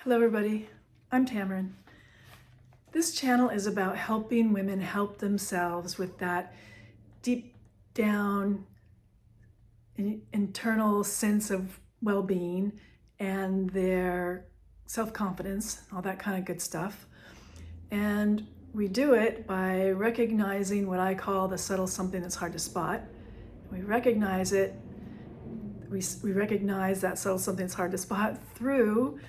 Hello everybody, I'm Tamarin. This channel is about helping women help themselves with that deep down internal sense of well-being and their self-confidence, all that kind of good stuff. And we do it by recognizing what I call the subtle something that's hard to spot. We recognize it, we recognize that subtle something that's hard to spot through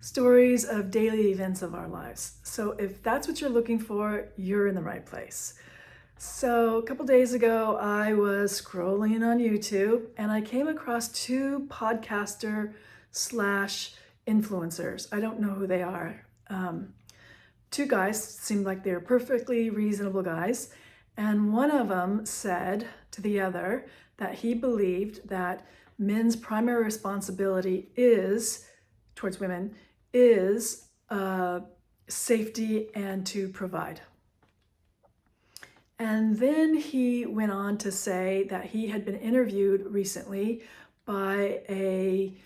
stories of daily events of our lives. So if that's what you're looking for, you're in the right place. So a couple days ago, I was scrolling on YouTube and I came across two podcaster slash influencers. I don't know who they are. Two guys seemed like they were perfectly reasonable guys. And one of them said to the other that he believed that men's primary responsibility is towards women is safety and to provide. And then he went on to say that he had been interviewed recently by a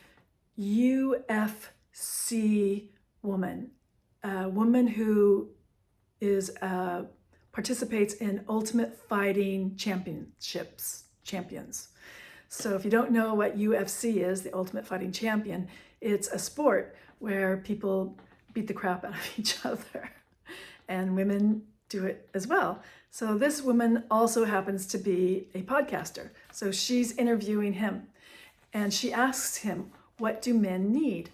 UFC woman, a woman who is participates in Ultimate Fighting champions. So if you don't know what UFC is, the Ultimate Fighting Champion, it's a sport where people beat the crap out of each other, and women do it as well. So this woman also happens to be a podcaster. So she's interviewing him and she asks him, what do men need?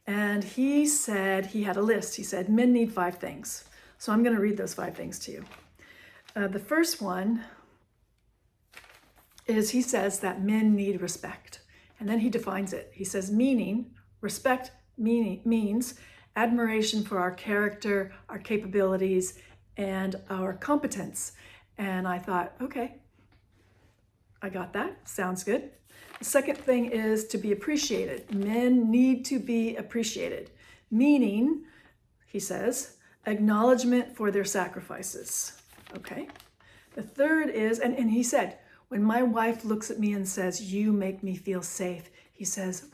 And he said, he had a list. He said, men need 5 things. So I'm going to read those 5 things to you. The first one is he says that men need respect. And then he defines it. He says respect means admiration for our character, our capabilities, and our competence. And I thought, okay, I got that. Sounds good. The second thing is to be appreciated. Men need to be appreciated, meaning, he says, acknowledgement for their sacrifices. Okay. The third is, and he said, when my wife looks at me and says, you make me feel safe, he says,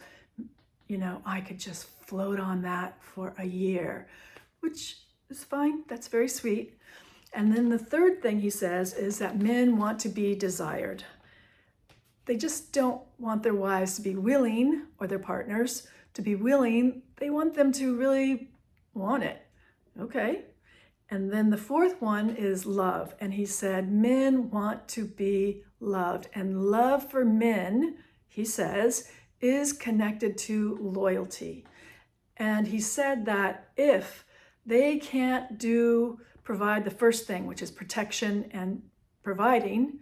you know, I could just float on that for a year, which is fine. That's very sweet. And then the third thing he says is that men want to be desired. They just don't want their wives to be willing, or their partners to be willing. They want them to really want it. Okay. And then the fourth one is love. And he said, men want to be loved. And love for men, he says, is connected to loyalty. And he said that if they can't provide the first thing, which is protection and providing,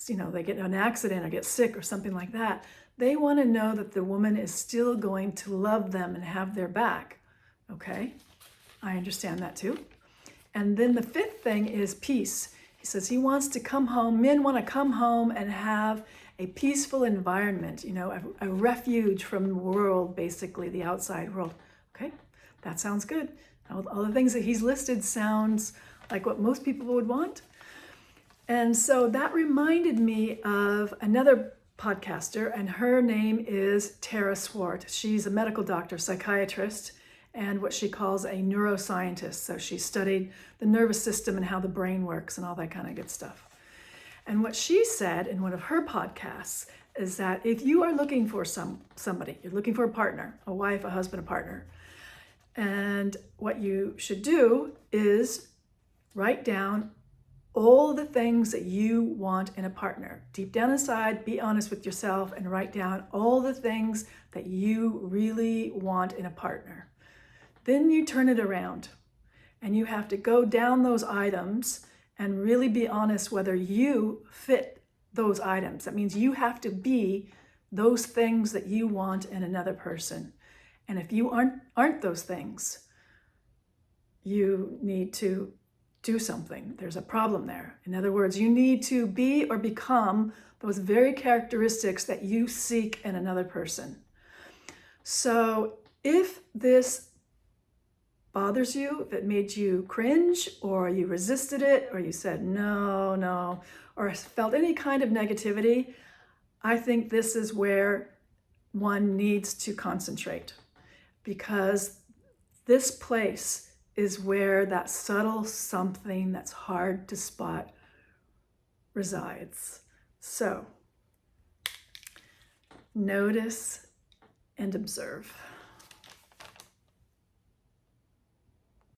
you know, they get in an accident or get sick or something like that, they want to know that the woman is still going to love them and have their back. Okay, I understand that too. And then the fifth thing is peace. He says he wants to come home, men want to come home and have a peaceful environment, you know, a refuge from the world, basically the outside world. Okay, that sounds good. All the things that he's listed sounds like what most people would want. And so that reminded me of another podcaster, and her name is Tara Swart. She's a medical doctor, psychiatrist, and what she calls a neuroscientist. So she studied the nervous system and how the brain works and all that kind of good stuff. And what she said in one of her podcasts is that if you are looking for somebody, you're looking for a partner, a wife, a husband, a partner, and what you should do is write down all the things that you want in a partner. Deep down inside, be honest with yourself and write down all the things that you really want in a partner. Then you turn it around and you have to go down those items and really be honest whether you fit those items. That means you have to be those things that you want in another person. And if you aren't those things, you need to do something. There's a problem there. In other words, you need to be or become those very characteristics that you seek in another person. So if this bothers you, if it made you cringe, or you resisted it, or you said no, or felt any kind of negativity, I think this is where one needs to concentrate, because This place is where that subtle something that's hard to spot resides. So notice and observe.